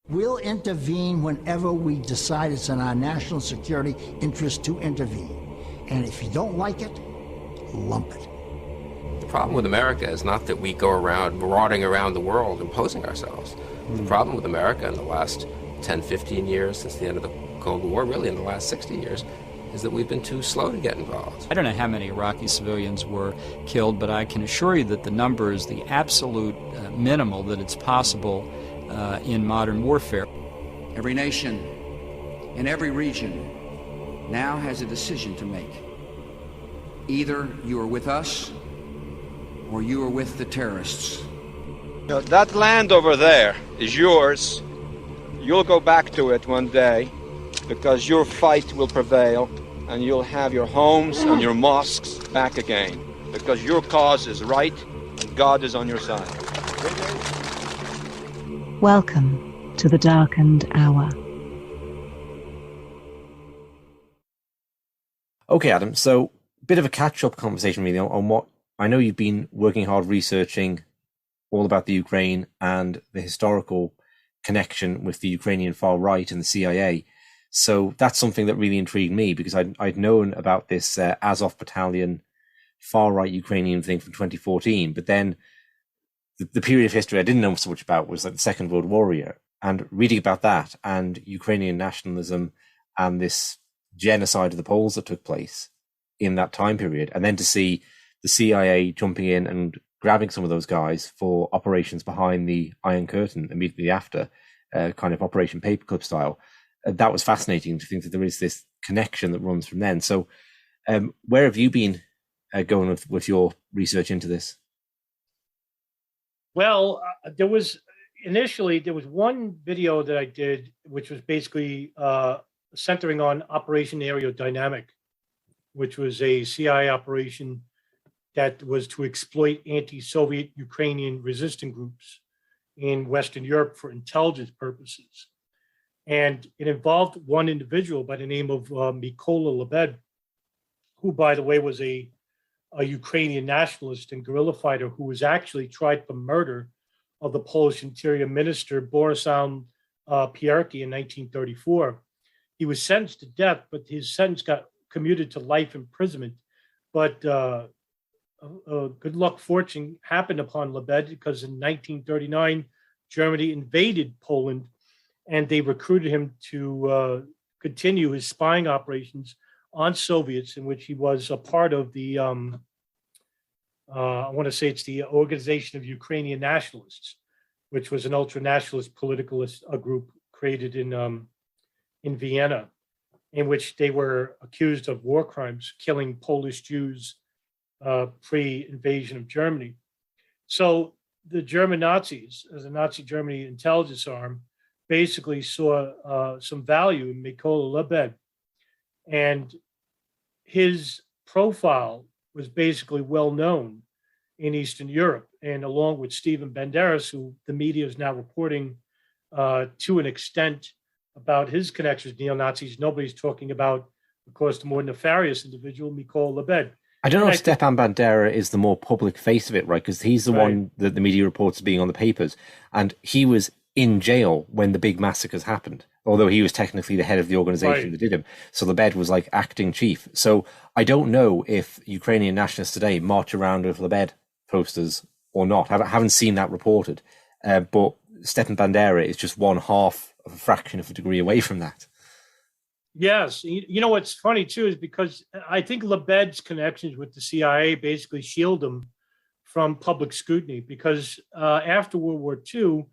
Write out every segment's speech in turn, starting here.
We'll intervene whenever we decide it's in our national security interest to intervene. And if you don't like it, lump it. The problem with America is not that we go around marauding around the world imposing ourselves. The problem with America in the last 10, 15 years since the end of the Cold War, really in the last 60 years, is that we've been too slow to get involved. I don't know how many Iraqi civilians were killed, but I can assure you that the number is the absolute minimal that it's possible in modern warfare. Every nation in every region now has a decision to make. Either you are with us or you are with the terrorists. That land over there is yours. You'll go back to it one day because your fight will prevail and you'll have your homes and your mosques back again because your cause is right and God is on your side. Welcome to the Darkened Hour. Okay, Adam, so a bit of a catch-up conversation really on what I know you've been working hard researching all about the Ukraine and the historical connection with the Ukrainian far right and the CIA. So that's something that really intrigued me because I'd known about this Azov battalion far right Ukrainian thing from 2014, but then the period of history I didn't know so much about was like the Second World War era, and reading about that and Ukrainian nationalism and this genocide of the Poles that took place in that time period, and then to see the CIA jumping in and grabbing some of those guys for operations behind the Iron Curtain immediately after, kind of Operation Paperclip style. That was fascinating to think that there is this connection that runs from then. So where have you been going with your research into this? Well, there was one video that I did, which was basically centering on Operation Aerodynamic, which was a CIA operation that was to exploit anti-Soviet Ukrainian resistant groups in Western Europe for intelligence purposes. And it involved one individual by the name of Mykola Lebed, who, by the way, was a Ukrainian nationalist and guerrilla fighter who was actually tried for murder of the Polish Interior Minister Borysan Pierki in 1934. He was sentenced to death, but his sentence got commuted to life imprisonment. But good luck fortune happened upon Lebed because in 1939, Germany invaded Poland and they recruited him to continue his spying operations on Soviets, in which he was a part of the, I want to say it's the Organization of Ukrainian Nationalists, which was an ultra-nationalist political group created in Vienna, in which they were accused of war crimes, killing Polish Jews pre-invasion of Germany. So the German Nazis, as a Nazi Germany intelligence arm, basically saw some value in Mykola Lebed. And his profile was basically well known in Eastern Europe. And along with Stephen Banderas, who the media is now reporting to an extent about his connections with neo-Nazis, nobody's talking about, of course, the more nefarious individual, Mykola Lebed. I don't know if Stepan Bandera is the more public face of it, right? Because he's the one that the media reports as being on the papers. And he was in jail when the big massacres happened, although he was technically the head of the organization that did him. So Lebed was like acting chief. So I don't know if Ukrainian nationalists today march around with Lebed posters or not. I haven't seen that reported. But Stepan Bandera is just one half of a fraction of a degree away from that. Yes. You know, what's funny, too, is because I think Lebed's connections with the CIA basically shield him from public scrutiny because after World War II,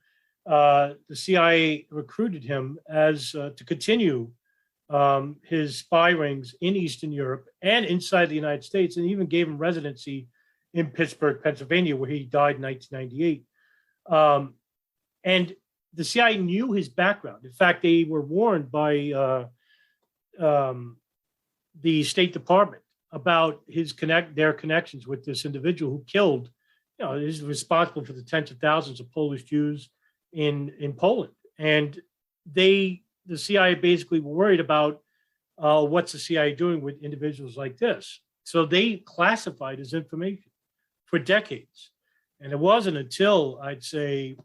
the CIA recruited him as to continue his spy rings in Eastern Europe and inside the United States, and even gave him residency in Pittsburgh, Pennsylvania, where he died in 1998. And the CIA knew his background. In fact, they were warned by the State Department about their connections with this individual who killed, is responsible for the tens of thousands of Polish Jews in Poland. And the CIA basically were worried about what's the CIA doing with individuals like this. So they classified his information for decades. And it wasn't until, I'd say,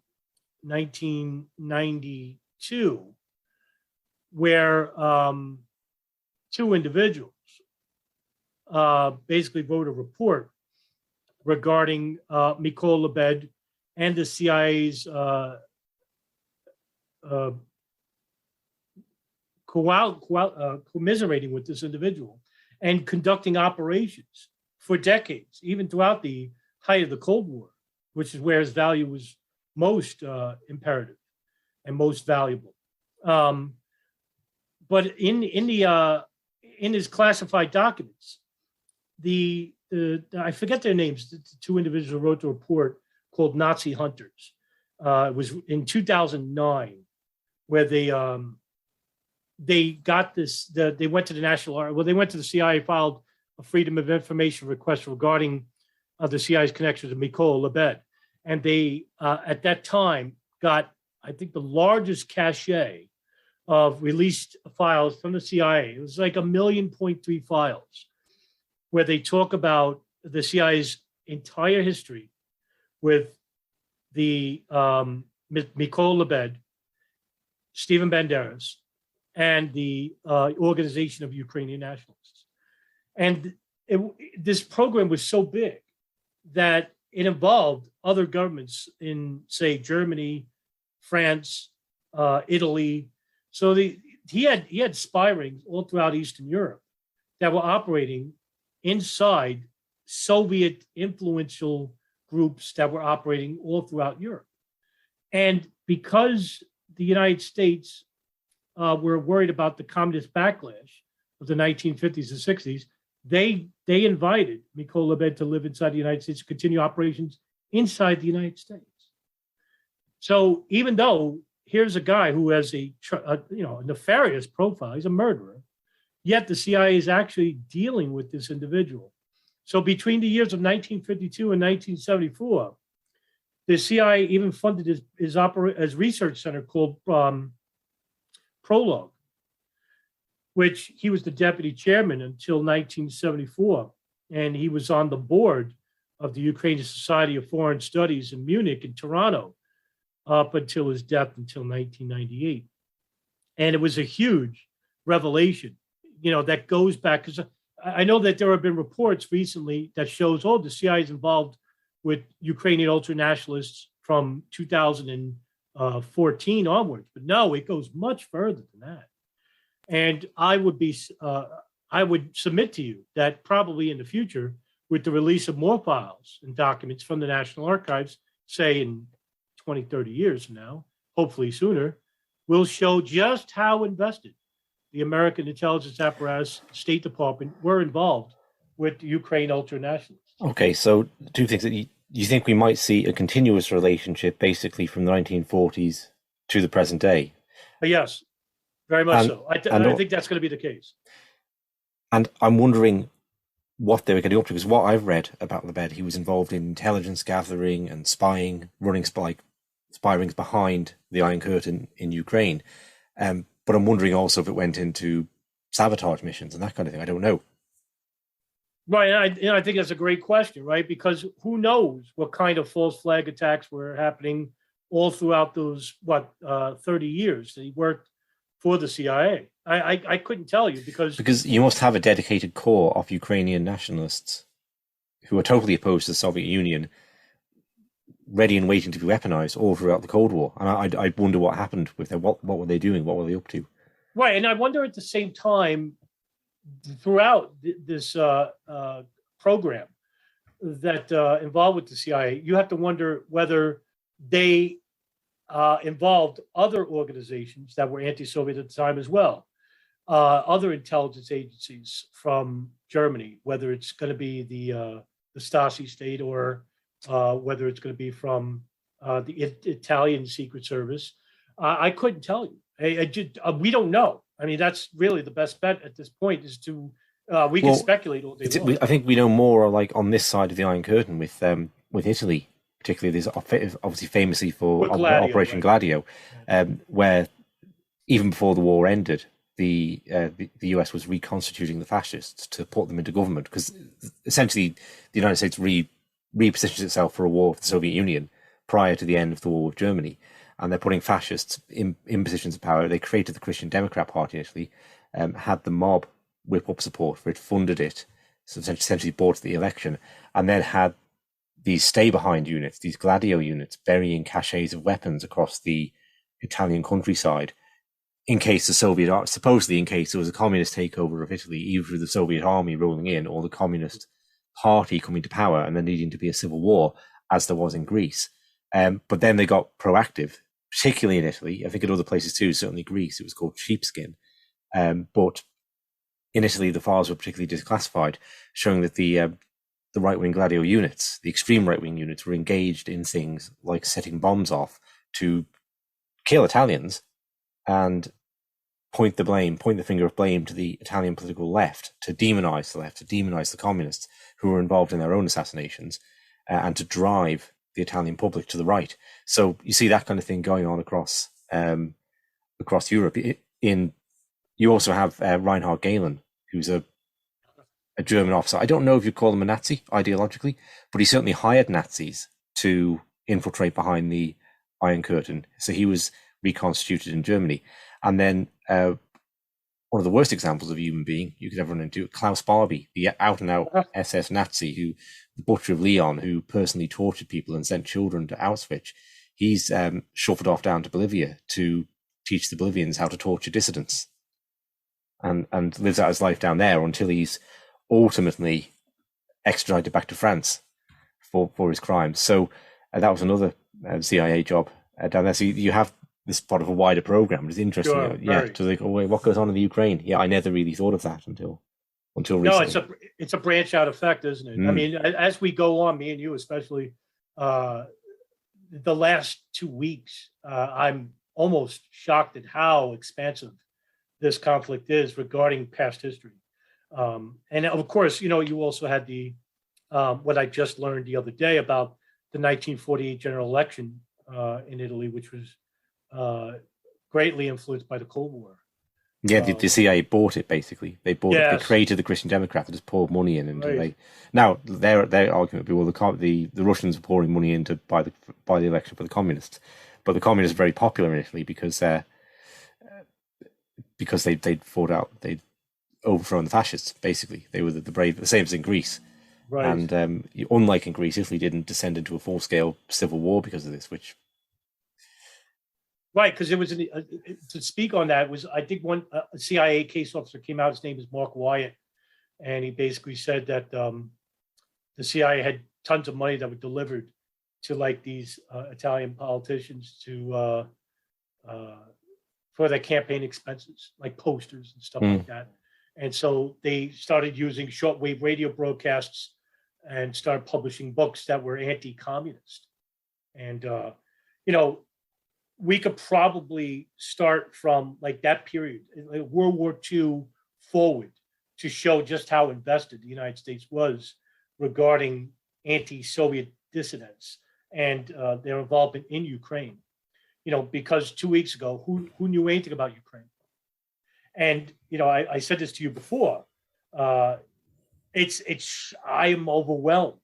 1992 1972, where two individuals basically wrote a report regarding Mykola Lebed and the CIA's commiserating with this individual and conducting operations for decades, even throughout the height of the Cold War, which is where his value was most imperative and most valuable. But in his classified documents, I forget their names. The two individuals who wrote the report called Nazi Hunters. It was in 2009, where they got this. They went to the they went to the CIA, filed a Freedom of Information request regarding the CIA's connections to Mykola Lebed, and they at that time got, I think, the largest cache of released files from the CIA. It was like 1.3 million files, where they talk about the CIA's entire history with the Mykola Lebed, Stephen Banderas, and the Organization of Ukrainian Nationalists. And this program was so big that it involved other governments in, say, Germany, France, Italy. So he had spy rings all throughout Eastern Europe that were operating inside Soviet influential groups that were operating all throughout Europe. And because the United States were worried about the communist backlash of the 1950s and 60s, they invited Mykola Lebed to live inside the United States, to continue operations inside the United States. So even though here's a guy who has a nefarious profile, he's a murderer, yet the CIA is actually dealing with this individual. So between the years of 1952 and 1974, the CIA even funded his research center called Prologue, which he was the deputy chairman until 1974. And he was on the board of the Ukrainian Society of Foreign Studies in Munich and Toronto up until his death until 1998. And it was a huge revelation, that goes back, because I know that there have been reports recently that shows, the CIA is involved with Ukrainian ultranationalists from 2014 onwards. But no, it goes much further than that. And I would submit to you that probably in the future, with the release of more files and documents from the National Archives, say in 20, 30 years from now, hopefully sooner, will show just how invested the American intelligence apparatus, State Department were involved with Ukraine ultranationalists. Okay, so two things. That you think we might see a continuous relationship basically from the 1940s to the present day? Yes, very much so. I think that's going to be the case. And I'm wondering what they were getting up to, because what I've read about Lebed, he was involved in intelligence gathering and spying, running spy rings behind the Iron Curtain in Ukraine. But I'm wondering also if it went into sabotage missions and that kind of thing. I don't know. Right. And I think that's a great question, right? Because who knows what kind of false flag attacks were happening all throughout those, 30 years that he worked for the CIA. I couldn't tell you because you must have a dedicated core of Ukrainian nationalists who are totally opposed to the Soviet Union, ready and waiting to be weaponized all throughout the Cold War. And I wonder what happened with them. What were they doing? What were they up to? Right. And I wonder at the same time, throughout this program that involved with the CIA, you have to wonder whether they involved other organizations that were anti-Soviet at the time as well, other intelligence agencies from Germany, whether it's going to be the Stasi state or whether it's going to be from the Italian Secret Service. I couldn't tell you. We don't know. I mean, that's really the best bet at this point is to we can speculate all day long. I think we know more like on this side of the Iron Curtain with Italy, particularly. There's obviously famously for Gladio, Operation Gladio, where even before the war ended, the US was reconstituting the fascists to put them into government, because essentially the United States repositioned itself for a war with the Soviet Union prior to the end of the war with Germany. and they're putting fascists in positions of power. They created the Christian Democrat Party initially, had the mob whip up support for it, funded it, so essentially bought the election, and then had these stay-behind units, these Gladio units, burying caches of weapons across the Italian countryside, in case supposedly in case there was a communist takeover of Italy, either through the Soviet army rolling in or the communist party coming to power and there needing to be a civil war, as there was in Greece. But then they got proactive, particularly in Italy. I think in other places too, certainly Greece, it was called sheepskin. But in Italy, the files were particularly declassified, showing that the right-wing Gladio units, the extreme right-wing units, were engaged in things like setting bombs off to kill Italians and point the finger of blame to the Italian political left, to demonize the left, to demonize the communists who were involved in their own assassinations, and to drive the Italian public to the right. So you see that kind of thing going on across Europe. You also have Reinhard Gehlen, who's a German officer. I don't know if you'd call him a Nazi ideologically, but he certainly hired Nazis to infiltrate behind the Iron Curtain. So he was reconstituted in Germany. And then one of the worst examples of a human being you could ever run into, Klaus Barbie, the out-and-out SS Nazi, the butcher of Leon, who personally tortured people and sent children to Auschwitz. He's shuffled off down to Bolivia to teach the Bolivians how to torture dissidents, and lives out his life down there until he's ultimately extradited back to France for his crimes. So that was another CIA job down there. So you have this part of a wider program. It's interesting, to like, oh wait, what goes on in the Ukraine? Yeah, I never really thought of that until recently. No, it's a branch out effect, isn't it? I mean, as we go on, me and you especially, the last 2 weeks, I'm almost shocked at how expansive this conflict is regarding past history. And of course, you also had the what I just learned the other day about the 1948 general election in Italy, which was greatly influenced by the Cold War. Yeah, the CIA bought it, basically. They bought it. They created the Christian Democrat. They just poured money in. And now their argument would be, the Russians were pouring money in to buy the election for the communists. But the communists are very popular in Italy because they'd fought out, they'd overthrown the fascists, basically. They were the brave, the same as in Greece. Right. And unlike in Greece, Italy didn't descend into a full-scale civil war because of this, which... Right, because it was to speak on that was, I think one a CIA case officer came out. His name is Mark Wyatt, and he basically said that the CIA had tons of money that were delivered to like these Italian politicians to for their campaign expenses, like posters and stuff like that. And so they started using shortwave radio broadcasts and started publishing books that were anti-communist. And we could probably start from like that period, like World War II forward, to show just how invested the United States was regarding anti-Soviet dissidents and their involvement in Ukraine. Because 2 weeks ago, who knew anything about Ukraine? And I said this to you before. I am overwhelmed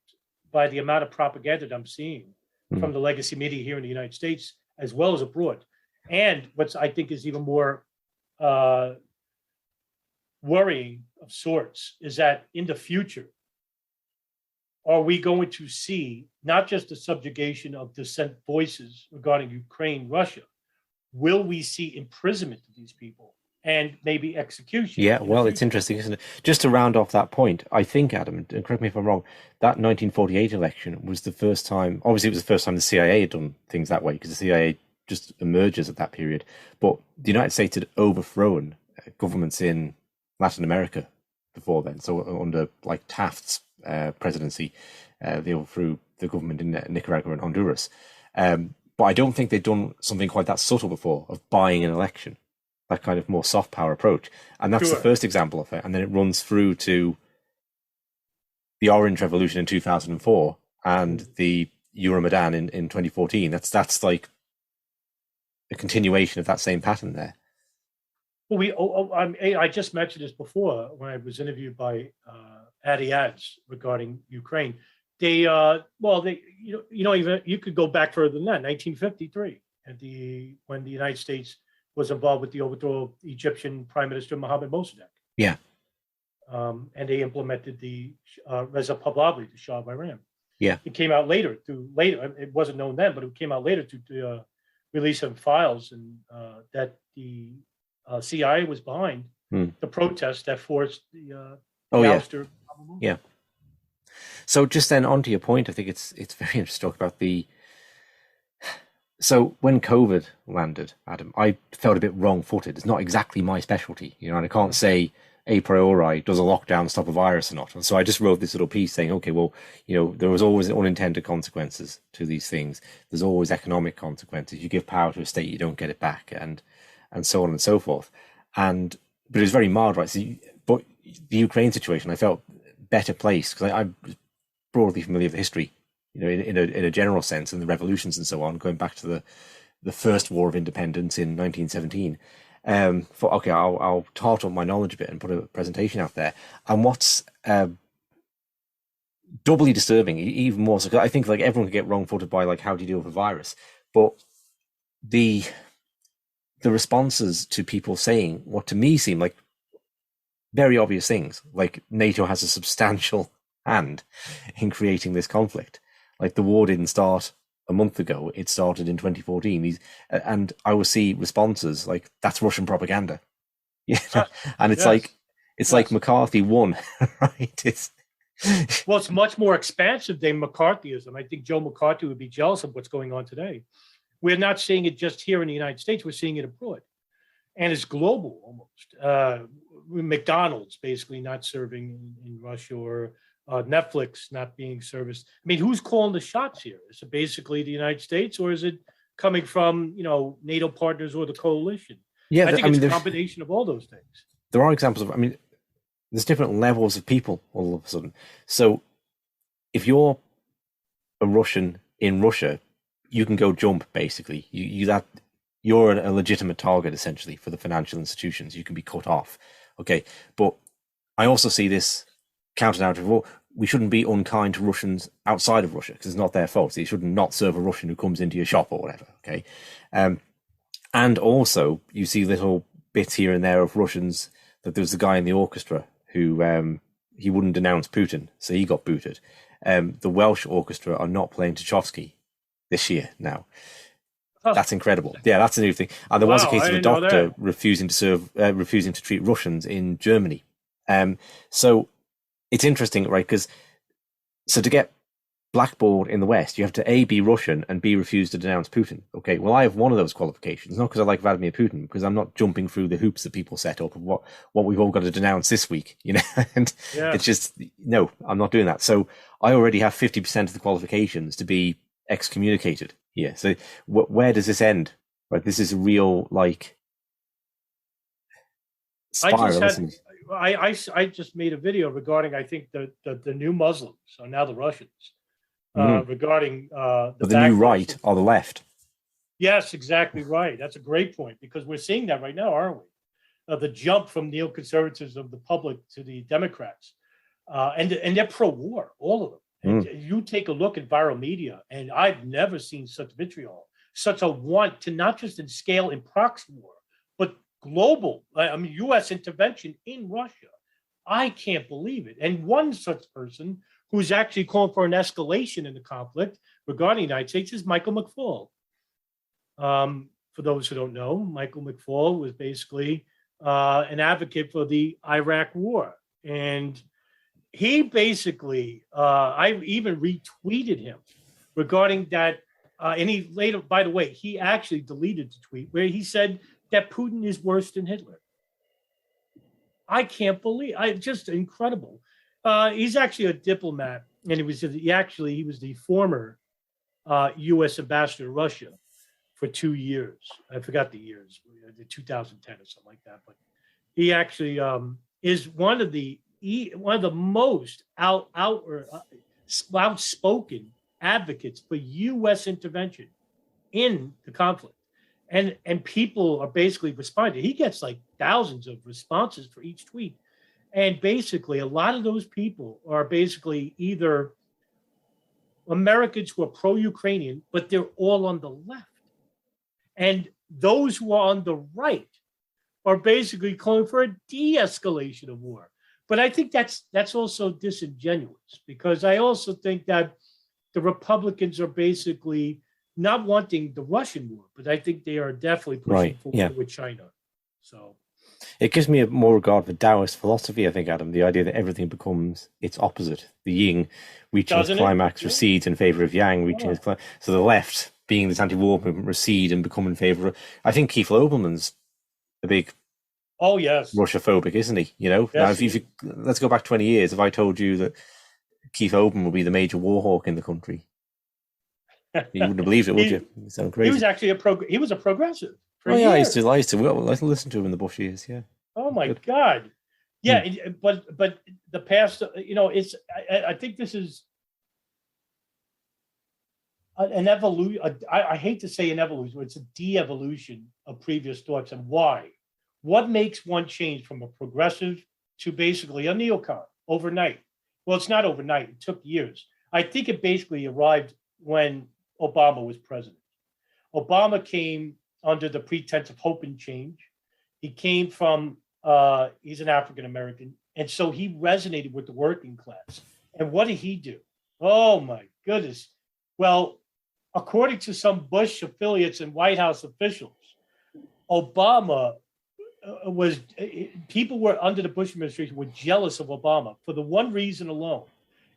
by the amount of propaganda that I'm seeing from the legacy media here in the United States, as well as abroad. And what I think is even more worrying of sorts is that in the future, are we going to see not just the subjugation of dissent voices regarding Ukraine, Russia? Will we see imprisonment of these people and maybe execution? Yeah, well, it's interesting, isn't it? Just to round off that point, I think, Adam, and correct me if I'm wrong, that 1948 election was the first time, obviously it was the first time the CIA had done things that way, because the CIA just emerges at that period. But the United States had overthrown governments in Latin America before then. So under like Taft's presidency, they overthrew the government in Nicaragua and Honduras. But I don't think they'd done something quite that subtle before, of buying an election, that kind of more soft power approach. And that's the first example of it. And then it runs through to the Orange Revolution in 2004 and the Euromaidan in 2014. That's like a continuation of that same pattern there. Well, I just mentioned this before when I was interviewed by Adi Ads regarding Ukraine. They you could go back further than that, 1953, when the United States was involved with the overthrow of Egyptian Prime Minister Mohammed Mossadegh. Yeah. And they implemented the Reza Pahlavi, the Shah of Iran. Yeah. It came out later. It wasn't known then, but it came out later to release some files, and that the CIA was behind the protest that forced the ouster. Yeah. So just then on to your point, I think it's very interesting to talk about so when COVID landed, Adam, I felt a bit wrong-footed. It's not exactly my specialty, and I can't say a priori does a lockdown stop a virus or not. And so I just wrote this little piece saying, okay, well, there was always unintended consequences to these things. There's always economic consequences. You give power to a state, you don't get it back, and so on and so forth. But it was very mild, right? But the Ukraine situation, I felt better placed because I'm broadly familiar with the history, in a general sense, and the revolutions and so on, going back to the first war of independence in 1917. I'll tart up my knowledge a bit and put a presentation out there. And what's doubly disturbing, even more so, 'cause I think like everyone could get wrong-footed by like how do you deal with a virus, but the responses to people saying what to me seem like very obvious things, like NATO has a substantial hand in creating this conflict. Like the war didn't start a month ago, it started in 2014. And I will see responses like that's Russian propaganda. Yeah. And it's like McCarthy won, right? It's much more expansive than McCarthyism. I think Joe McCarthy would be jealous of what's going on today. We're not seeing it just here in the United States, we're seeing it abroad. And it's global almost. McDonald's basically not serving in Russia, or Netflix not being serviced. I mean, who's calling the shots here? Is it basically the United States, or is it coming from, NATO partners or the coalition? Yeah, I think it's a combination of all those things. There are examples of, there's different levels of people all of a sudden. So if you're a Russian in Russia, you can go jump, basically. You're a legitimate target, essentially, for the financial institutions. You can be cut off. Okay, but I also see this counter-narrative. Well, we shouldn't be unkind to Russians outside of Russia because it's not their fault. So you shouldn't not serve a Russian who comes into your shop or whatever. Okay, and also you see little bits here and there of Russians. That there was a guy in the orchestra who he wouldn't denounce Putin, so he got booted. The Welsh orchestra are not playing Tchaikovsky this year now. That's incredible. Yeah, that's a new thing. And there was a case of a doctor refusing to treat Russians in Germany. So it's interesting, right? So to get blackballed in the West, you have to A, be Russian, and B, refuse to denounce Putin. Okay, well, I have one of those qualifications, not because I like Vladimir Putin, because I'm not jumping through the hoops that people set up of what we've all got to denounce this week, and it's just, no, I'm not doing that. So I already have 50% of the qualifications to be excommunicated here. So where does this end? Right, this is a real, spiral. I just made a video regarding, I think, the new Muslims are now the Russians, regarding the new right or the left. Yes, exactly right. That's a great point, because we're seeing that right now, aren't we? The jump from neoconservatives of the public to the Democrats, and they're pro-war, all of them. And you take a look at viral media, and I've never seen such vitriol, such a want to not just in scale in proxy war, but global, U.S. intervention in Russia. I can't believe it. And one such person who's actually calling for an escalation in the conflict regarding the United States is Michael McFaul. For those who don't know, Michael McFaul was basically an advocate for the Iraq war. And he basically, I even retweeted him regarding that. And he later, by the way, he actually deleted the tweet where he said that Putin is worse than Hitler. I can't believe, just incredible. He's actually a diplomat, and he was the former U.S. ambassador to Russia for 2 years. I forgot the years, 2010 or something like that. But he actually is one of the most outspoken advocates for U.S. intervention in the conflict. And people are basically responding. He gets like thousands of responses for each tweet. And basically, a lot of those people are basically either Americans who are pro-Ukrainian, but they're all on the left. And those who are on the right are basically calling for a de-escalation of war. But I think that's also disingenuous, because I also think that the Republicans are basically not wanting the Russian war, but I think they are definitely pushing forward with China. So it gives me a more regard for Taoist philosophy, I think, Adam, the idea that everything becomes its opposite. The yin reaching its climax recedes in favor of yang reaching its climax. So the left, being this anti-war movement, recede and become in favor of... I think Keith Lobelman's a big Russia-phobic, isn't he? You know, now if you let's go back 20 years. If I told you that Keith Oban would be the major war hawk in the country, you wouldn't have believed it, would you? It sounds crazy. He was actually he was a progressive. I used to listen to him in the Bush years. Yeah. Oh my God. Yeah, but the past, it's. I think this is an evolution. I hate to say an evolution, but it's a de-evolution of previous thoughts. And why? What makes one change from a progressive to basically a neocon overnight? Well, it's not overnight. It took years. I think it basically arrived when Obama was president. Obama came under the pretense of hope and change. He came from, he's an African American, and so he resonated with the working class. And what did he do? Oh my goodness. Well, according to some Bush affiliates and White House officials, Obama people were under the Bush administration were jealous of Obama for the one reason alone,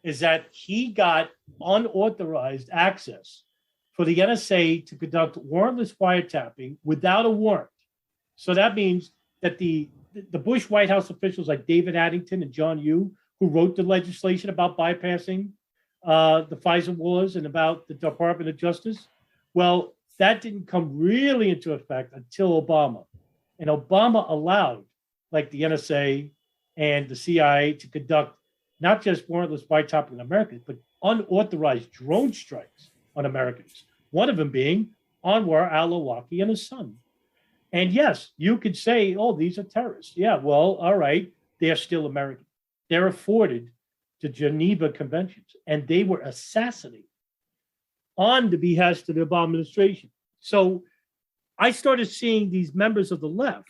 is that he got unauthorized access for the NSA to conduct warrantless wiretapping without a warrant. So that means that the Bush White House officials like David Addington and John Yoo, who wrote the legislation about bypassing the FISA wars and about the Department of Justice, well, that didn't come really into effect until Obama. And Obama allowed, like the NSA and the CIA, to conduct not just warrantless wiretapping on Americans, but unauthorized drone strikes on Americans. One of them being Anwar al-Awlaki and his son. And yes, you could say, oh, these are terrorists. Yeah, well, all right, they're still American. They're afforded the Geneva Conventions, and they were assassinated on the behest of the Obama administration. So I started seeing these members of the left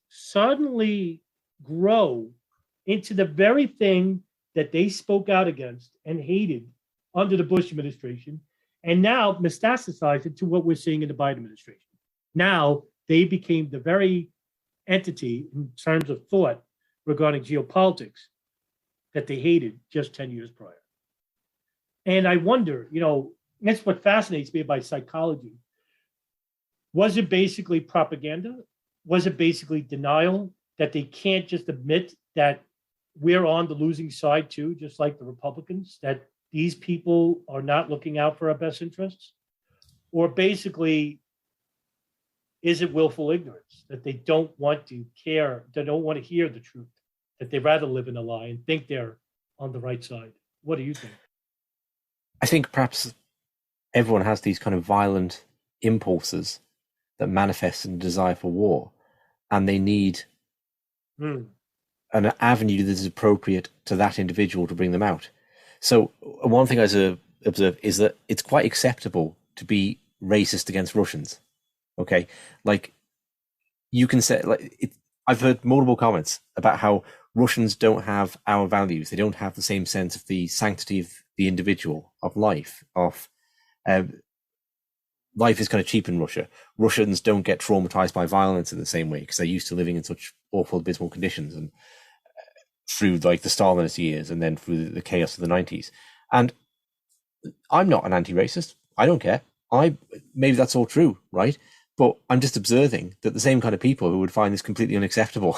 suddenly grow into the very thing that they spoke out against and hated under the Bush administration, and now metastasized it to what we're seeing in the Biden administration. Now they became the very entity in terms of thought regarding geopolitics that they hated just 10 years prior. And I wonder, that's what fascinates me about psychology. Was it basically propaganda? Was it basically denial that they can't just admit that we're on the losing side too, just like the Republicans, that these people are not looking out for our best interests? Or basically, is it willful ignorance that they don't want to care, they don't want to hear the truth, that they'd rather live in a lie and think they're on the right side? What do you think? I think perhaps everyone has these kind of violent impulses that manifest in a desire for war, and they need an avenue that is appropriate to that individual to bring them out. So one thing I observe is that it's quite acceptable to be racist against Russians. Okay, like you can say, I've heard multiple comments about how Russians don't have our values. They don't have the same sense of the sanctity of the individual, of life, of life is kind of cheap in Russia. Russians don't get traumatized by violence in the same way because they're used to living in such awful, abysmal conditions, and through like the Stalinist years and then through the chaos of the 90s. And I'm not an anti-racist. I don't care. Maybe that's all true, right? But I'm just observing that the same kind of people who would find this completely unacceptable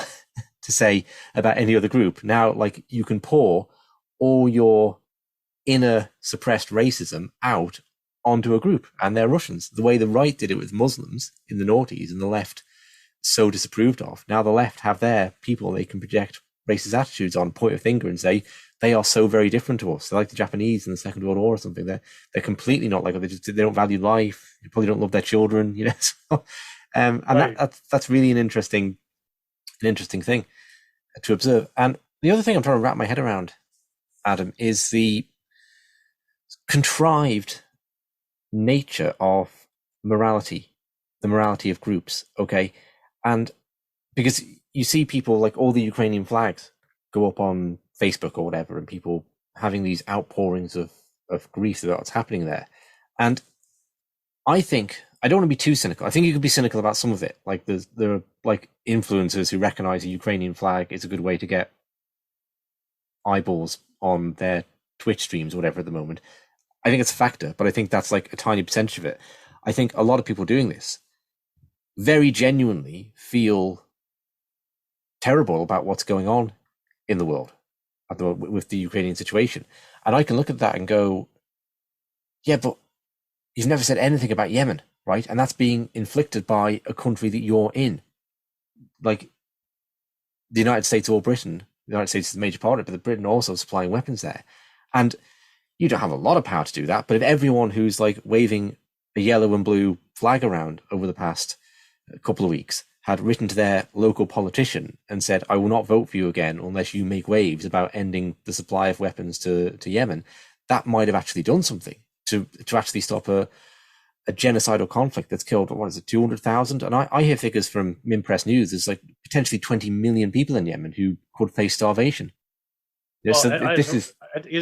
to say about any other group, now, like, you can pour all your inner suppressed racism out onto a group, and they're Russians. The way the right did it with Muslims in the noughties and the left so disapproved of. Now the left have their people they can project racist attitudes on, point a finger and say they are so very different to us. They're like the Japanese in the Second World War or something. They're completely not like us. They don't value life. They probably don't love their children, So, and right. That's really an interesting thing to observe. And the other thing I'm trying to wrap my head around, Adam, is the contrived nature of morality the morality of groups, okay? And because you see people like all the Ukrainian flags go up on Facebook or whatever, and people having these outpourings of grief about what's happening there. And I think, I don't want to be too cynical. I think you could be cynical about some of it. Like there are like influencers who recognize a Ukrainian flag is a good way to get eyeballs on their Twitch streams or whatever at the moment. I think it's a factor, but I think that's like a tiny percentage of it. I think a lot of people doing this very genuinely feel terrible about what's going on in the world at the moment with the Ukrainian situation. And I can look at that and go, yeah, but you've never said anything about Yemen, right? And that's being inflicted by a country that you're in. Like the United States or Britain, the United States is a major part of it, but Britain also supplying weapons there. And you don't have a lot of power to do that. But if everyone who's like waving a yellow and blue flag around over the past couple of weeks had written to their local politician and said, I will not vote for you again unless you make waves about ending the supply of weapons to Yemen, that might have actually done something to actually stop a genocidal conflict that's killed, what is it, 200,000? And I hear figures from Minpress News, there's like potentially 20 million people in Yemen who could face starvation. Well, so this is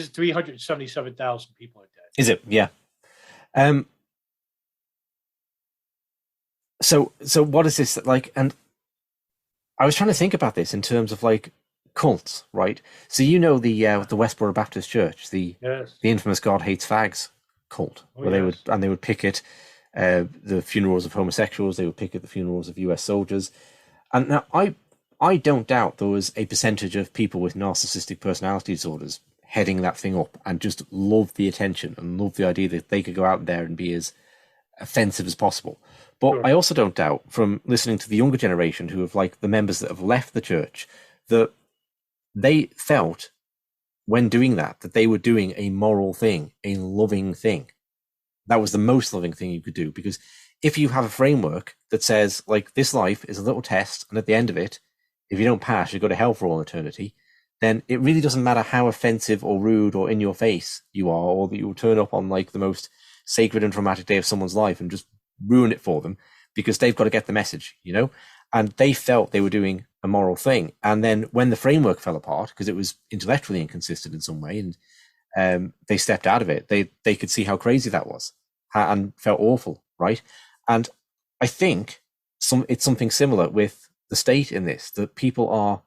377,000 people are dead. Is it? Yeah. So what is this like? And I was trying to think about this in terms of like cults, right? So the Westboro Baptist Church, the infamous God Hates Fags cult, where they would picket the funerals of homosexuals, they would picket the funerals of US soldiers. And now I don't doubt there was a percentage of people with narcissistic personality disorders heading that thing up and just loved the attention and loved the idea that they could go out there and be as offensive as possible. But sure. I also don't doubt, from listening to the younger generation who have like the members that have left the church, that they felt when doing that they were doing a moral thing, a loving thing. That was the most loving thing you could do, because if you have a framework that says like this life is a little test and at the end of it, if you don't pass, you go to hell for all eternity, then it really doesn't matter how offensive or rude or in your face you are, or that you will turn up on like the most sacred and traumatic day of someone's life and just ruin it for them, because they've got to get the message, you know? And they felt they were doing a moral thing. And then when the framework fell apart, because it was intellectually inconsistent in some way, and they stepped out of it, they could see how crazy that was and felt awful, right? And I think it's something similar with the state in this, that people are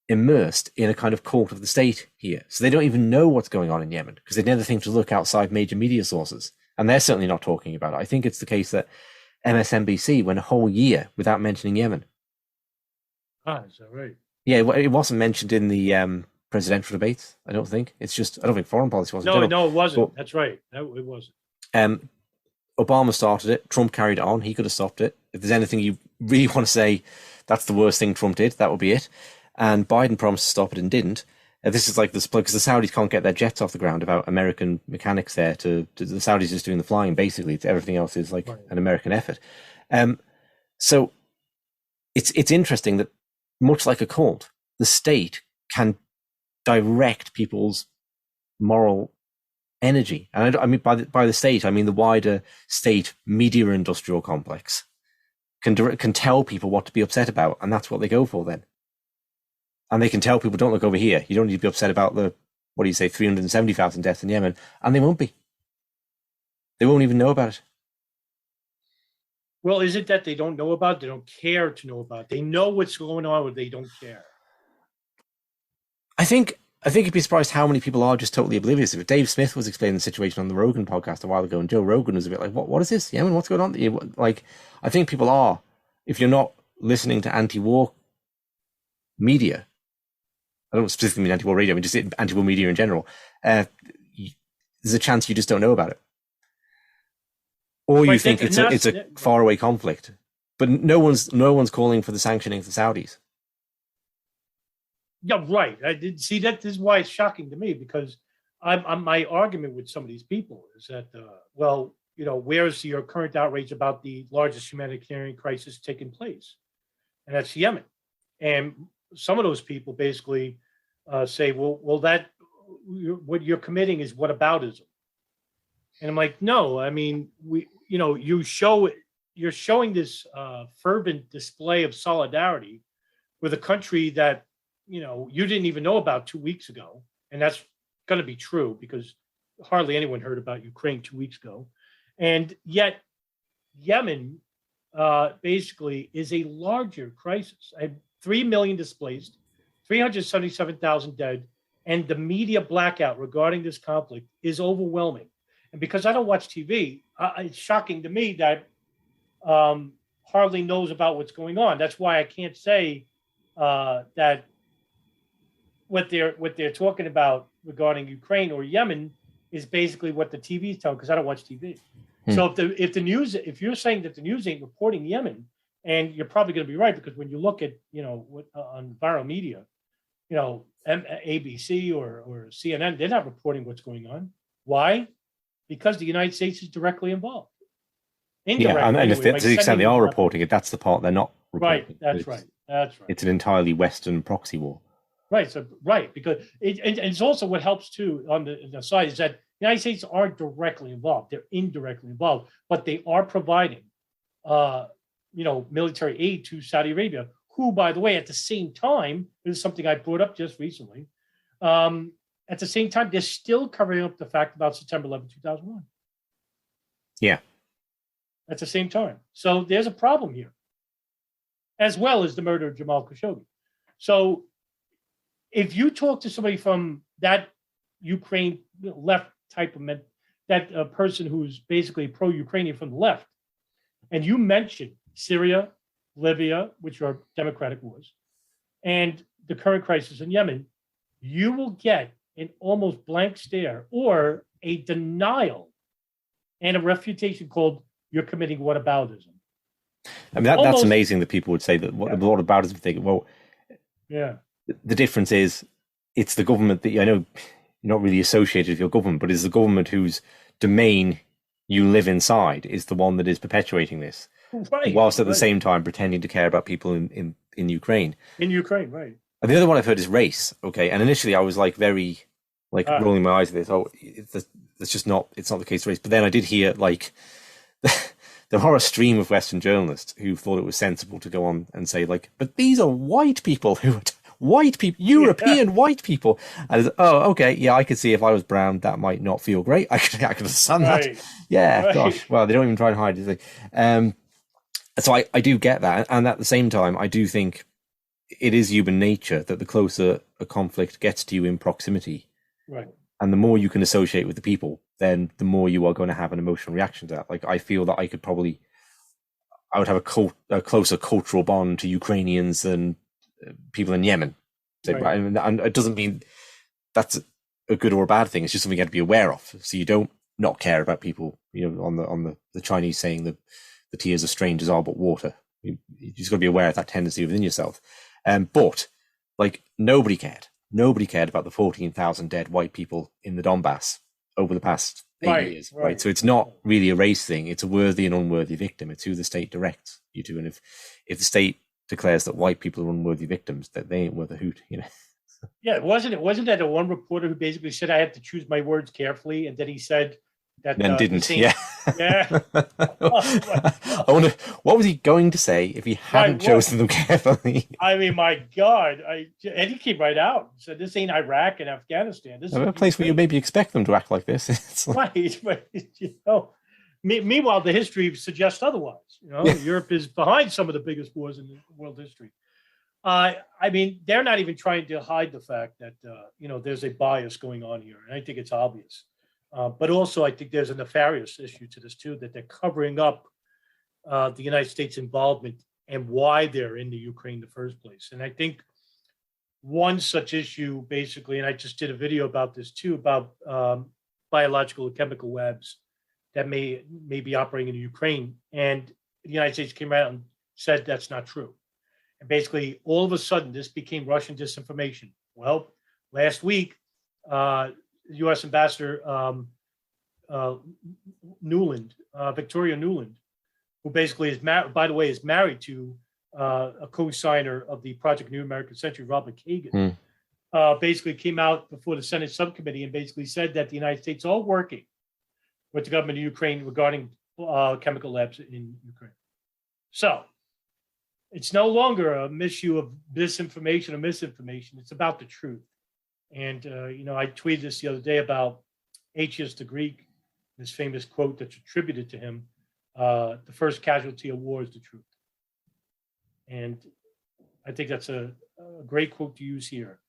immersed in a kind of cult of the state here. So they don't even know what's going on in Yemen, because they never think to look outside major media sources. And they're certainly not talking about it. I think it's the case that MSNBC went a whole year without mentioning Yemen. Ah, is that right? Yeah, it wasn't mentioned in the presidential debates, I don't think. It's just, I don't think foreign policy was. No, it wasn't. But, that's right. No, it wasn't. Obama started it. Trump carried it on. He could have stopped it. If there's anything you really want to say, that's the worst thing Trump did, that would be it. And Biden promised to stop it and didn't. This is like this, because the Saudis can't get their jets off the ground without American mechanics there. The Saudis just doing the flying, basically. Everything else is like an American effort. So it's interesting that, much like a cult, the state can direct people's moral energy. And I mean by the state, I mean the wider state media industrial complex can tell people what to be upset about, and that's what they go for then. And they can tell people, don't look over here. You don't need to be upset about the, 370,000 deaths in Yemen. And they won't be. They won't even know about it. Well, is it that they don't know about it? They don't care to know about it. They know what's going on, but they don't care. I think you'd be surprised how many people are just totally oblivious. If Dave Smith was explaining the situation on the Rogan podcast a while ago, and Joe Rogan was a bit like, what is this? Yemen, what's going on? Like, I think people are, if you're not listening to anti-war media, I don't specifically mean anti-war radio, I mean just anti-war media in general, there's a chance you just don't know about it. Or you think it's a faraway conflict. But no one's calling for the sanctioning of the Saudis. Yeah, right. I did see that. This is why it's shocking to me, because my argument with some of these people is that, where's your current outrage about the largest humanitarian crisis taking place? And that's Yemen. And some of those people basically say, well, that what you're committing is whataboutism. And I'm like, no, I mean, you show you're showing this fervent display of solidarity with a country that, you know, you didn't even know about 2 weeks ago. And that's going to be true because hardly anyone heard about Ukraine 2 weeks ago. And yet Yemen basically is a larger crisis. 3 million displaced, 377,000 dead, and the media blackout regarding this conflict is overwhelming. And because I don't watch TV, it's shocking to me that hardly knows about what's going on. That's why I can't say that what they're talking about regarding Ukraine or Yemen is basically what the TV is telling, because I don't watch TV. So if the news, if you're saying that the news ain't reporting Yemen, and you're probably going to be right, because when you look at, you know, on viral media, you know, ABC or CNN, they're not reporting what's going on. Why? Because the United States is directly involved. Indirectly, and anyway, to the extent they are reporting it, that's the part they're not reporting. Right, that's right. That's right. It's an entirely Western proxy war. Right, so right, because it's also what helps too on the side is that the United States aren't directly involved; they're indirectly involved, but they are providing, you know, military aid to Saudi Arabia, who, by the way, at the same time, this is something I brought up just recently. At the same time, they're still covering up the fact about September 11, 2001. Yeah. At the same time, so there's a problem here, as well as the murder of Jamal Khashoggi. So, if you talk to somebody from that Ukraine left type of that person who's basically pro-Ukrainian from the left, and you mention Syria, Libya, which are democratic wars, and the current crisis in Yemen, you will get an almost blank stare or a denial and a refutation called "you're committing whataboutism." I mean, that's amazing that people would say that whataboutism thing. Well, yeah. The difference is it's the government that I know you're not really associated with your government, but it's the government whose domain you live inside is the one that is perpetuating this, right? Whilst at the same time pretending to care about people in Ukraine. In Ukraine, right? And the other one I've heard is race. Okay, and initially I was like very rolling my eyes at this. Oh, it's just not. It's not the case of race. But then I did hear like there are a stream of Western journalists who thought it was sensible to go on and say like, but these are white people who are. White people, European white people. And okay, yeah, I could see if I was brown, that might not feel great. I could understand that. Yeah, right. Gosh, well, they don't even try and hide, do they? So I do get that, and at the same time, I do think it is human nature that the closer a conflict gets to you in proximity, right, and the more you can associate with the people, then the more you are going to have an emotional reaction to that. Like I feel that I would have a closer cultural bond to Ukrainians than people in Yemen, right. And it doesn't mean that's a good or a bad thing. It's just something you have to be aware of, so you don't not care about people. You know, on the Chinese saying that the tears of strangers are but water. You just got to be aware of that tendency within yourself. But like nobody cared about the 14,000 dead white people in the Donbass over the past 8 years, right? So it's not really a race thing. It's a worthy and unworthy victim. It's who the state directs you to, and if the state declares that white people are unworthy victims, that they ain't worth a hoot, you know. Yeah, wasn't that the one reporter who basically said I had to choose my words carefully, and then he said that then didn't. Yeah. I wonder what was he going to say if he hadn't chosen them carefully. I mean, my God, and he came right out and said, "This ain't Iraq and Afghanistan. This is a place where you maybe expect them to act like this." It's like... Right, you know. Meanwhile, the history suggests otherwise. You know, Europe is behind some of the biggest wars in world history. I mean, they're not even trying to hide the fact that you know, there's a bias going on here, and I think it's obvious. But also, I think there's a nefarious issue to this too, that they're covering up the United States' involvement and why they're in the Ukraine in the first place. And I think one such issue, basically, and I just did a video about this too, about biological and chemical webs that may be operating in Ukraine, and the United States came out and said that's not true. And basically, all of a sudden, this became Russian disinformation. Well, last week, U.S. Ambassador Nuland, Victoria Nuland, who basically is married to a co-signer of the Project New American Century, Robert Kagan, basically came out before the Senate subcommittee and basically said that the United States are working with the government of Ukraine regarding chemical labs in Ukraine. So it's no longer a issue of disinformation or misinformation. It's about the truth. And, I tweeted this the other day about Aetius the Greek, this famous quote that's attributed to him, the first casualty of war is the truth. And I think that's a great quote to use here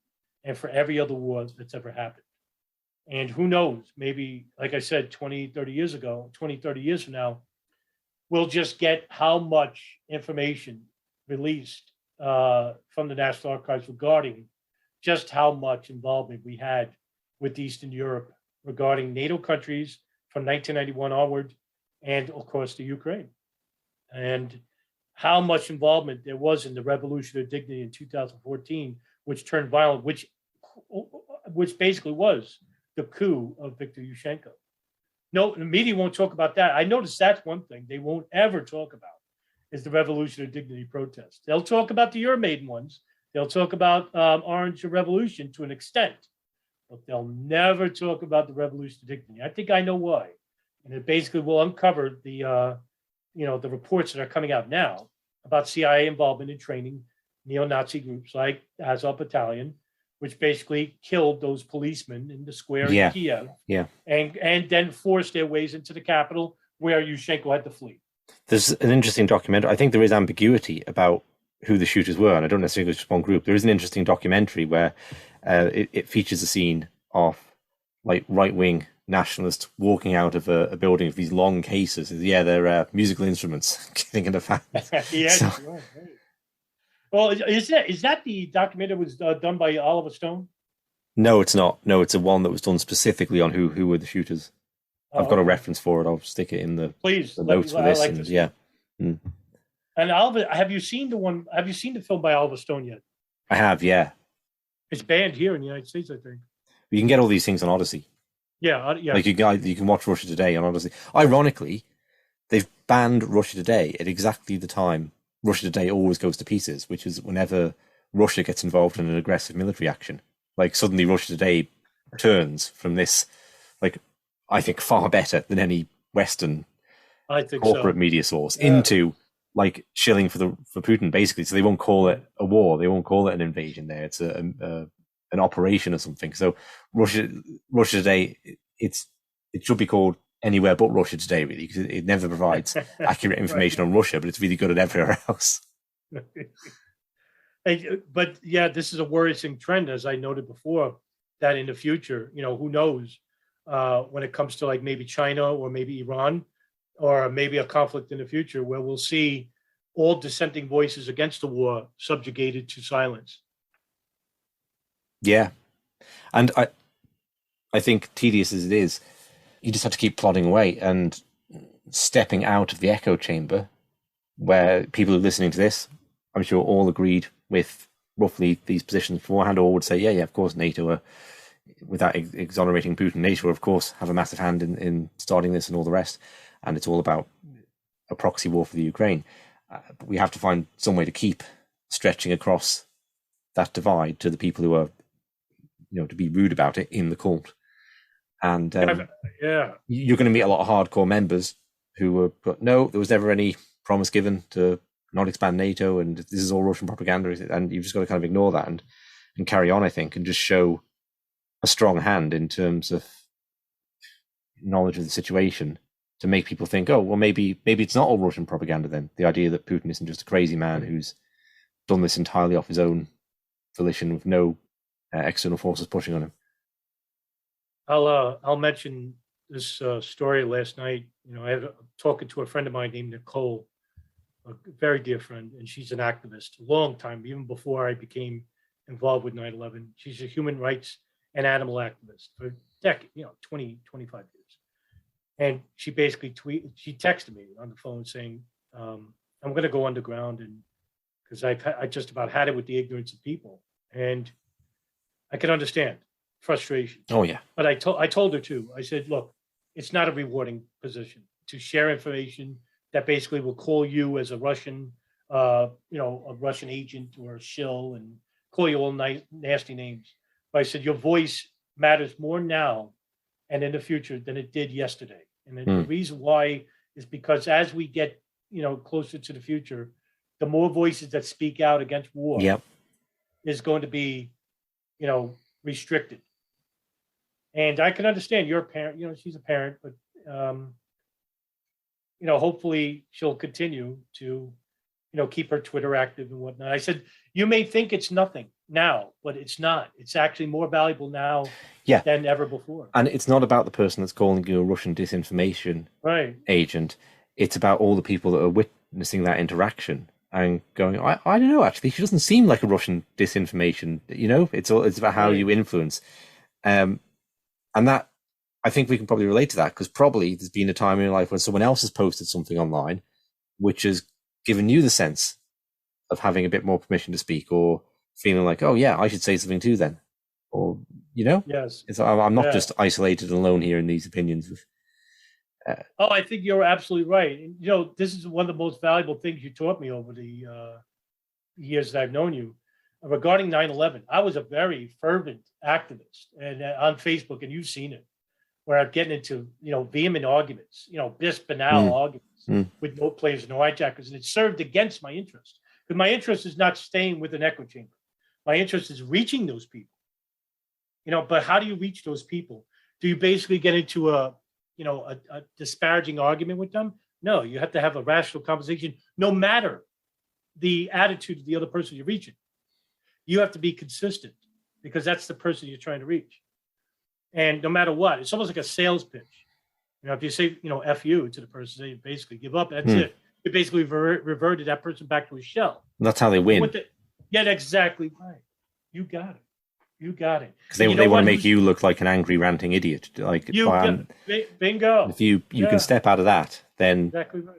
and for every other war that's ever happened. And who knows, maybe, like I said, 30 years from now, we'll just get how much information released from the National Archives regarding just how much involvement we had with Eastern Europe regarding NATO countries from 1991 onward, and of course the Ukraine, and how much involvement there was in the Revolution of Dignity in 2014, which turned violent, which basically was the coup of Viktor Yushchenko. No, the media won't talk about that. I noticed that's one thing they won't ever talk about is the Revolution of Dignity protests. They'll talk about the Euromaidan ones. They'll talk about Orange Revolution to an extent, but they'll never talk about the Revolution of Dignity. I think I know why. And it basically will uncover the reports that are coming out now about CIA involvement in training neo-Nazi groups like Azov Battalion, which basically killed those policemen in the square in Kiev, and then forced their ways into the capital where Yushchenko had to flee. There's an interesting documentary. I think there is ambiguity about who the shooters were, and I don't necessarily just one group. There is an interesting documentary where it features a scene of like right-wing nationalists walking out of a building with these long cases. They're musical instruments getting in the fan. Right. Well, is that the documentary that was done by Oliver Stone? No, it's not. No, it's a one that was done specifically on who were the shooters. I've got a reference for it. I'll stick it in the notes for this. And Oliver, have you seen the film by Oliver Stone yet? I have, yeah. It's banned here in the United States, I think. You can get all these things on Odyssey. Yeah. Like you can watch Russia Today on Odyssey. Ironically, they've banned Russia Today at exactly the time Russia Today always goes to pieces, which is whenever Russia gets involved in an aggressive military action. Like suddenly Russia Today turns from this, like, I think far better than any Western corporate media source into like shilling for Putin, basically. So they won't call it a war. They won't call it an invasion there. It's an operation or something. So Russia Today, it should be called Anywhere But Russia Today, really, because it never provides accurate information on Russia, but it's really good at everywhere else. But yeah, this is a worrisome trend, as I noted before, that in the future, who knows, when it comes to like maybe China or maybe Iran, or maybe a conflict in the future where we'll see all dissenting voices against the war subjugated to silence. Yeah. And I think, tedious as it is, you just have to keep plodding away and stepping out of the echo chamber where people who are listening to this, I'm sure all agreed with roughly these positions beforehand, or would say, yeah, of course, NATO, without exonerating Putin, NATO, of course, have a massive hand in starting this and all the rest. And it's all about a proxy war for the Ukraine. But we have to find some way to keep stretching across that divide to the people who are, to be rude about it in the cult. And you're going to meet a lot of hardcore members who but no, there was never any promise given to not expand NATO, and this is all Russian propaganda. And you've just got to kind of ignore that and carry on, I think, and just show a strong hand in terms of knowledge of the situation to make people think, oh, well, maybe it's not all Russian propaganda then. The idea that Putin isn't just a crazy man who's done this entirely off his own volition with no external forces pushing on him. I'll mention this story last night. I had talking to a friend of mine named Nicole, a very dear friend, and she's an activist, a long time, even before I became involved with 9/11. She's a human rights and animal activist for decades, 20, 25 years. And she basically she texted me on the phone saying, I'm going to go underground, and because I just about had it with the ignorance of people. And I can understand frustration. Oh, yeah. But I told her too. I said, look, it's not a rewarding position to share information that basically will call you as a Russian, a Russian agent or a shill and call you all nasty names. But I said, your voice matters more now and in the future than it did yesterday. And the reason why is because as we get closer to the future, the more voices that speak out against war is going to be, restricted. And I can understand you're a parent, she's a parent, but, hopefully she'll continue to, keep her Twitter active and whatnot. I said, you may think it's nothing now, but it's not. It's actually more valuable now than ever before. And it's not about the person that's calling you a Russian disinformation agent. It's about all the people that are witnessing that interaction and going, I don't know, actually, she doesn't seem like a Russian disinformation. It's about how you influence. And that, I think we can probably relate to that, because probably there's been a time in your life when someone else has posted something online, which has given you the sense of having a bit more permission to speak, or feeling like, oh yeah, I should say something too then. Or, Yes. I'm not just isolated and alone here in these opinions. I think you're absolutely right. And, this is one of the most valuable things you taught me over the years that I've known you. Regarding 9/11, I was a very fervent activist and on Facebook, and you've seen it, where I'm getting into, vehement arguments, bis banal arguments with no players, no hijackers, and it served against my interest. Because my interest is not staying with an echo chamber. My interest is reaching those people. But how do you reach those people? Do you basically get into a disparaging argument with them? No, you have to have a rational conversation, no matter the attitude of the other person you're reaching. You have to be consistent, because that's the person you're trying to reach. And no matter what, it's almost like a sales pitch. If you say, F you to the person, they basically give up. That's it. You basically reverted that person back to his shell. That's how they win. Exactly right. You got it. Because they want to make you look like an angry, ranting idiot. Bingo. If you can step out of that, then exactly right.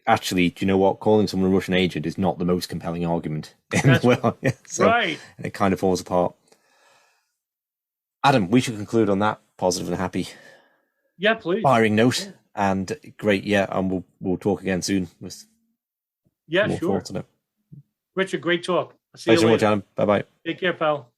Actually, do you know what? Calling someone a Russian agent is not the most compelling argument in the world. Right. It kind of falls apart. Adam, we should conclude on that positive and happy. Yeah, please. Firing note. Yeah. And great, and we'll talk again soon with more thoughts on it. Richard, great talk. Thanks so much, Adam. Bye-bye. Take care, pal.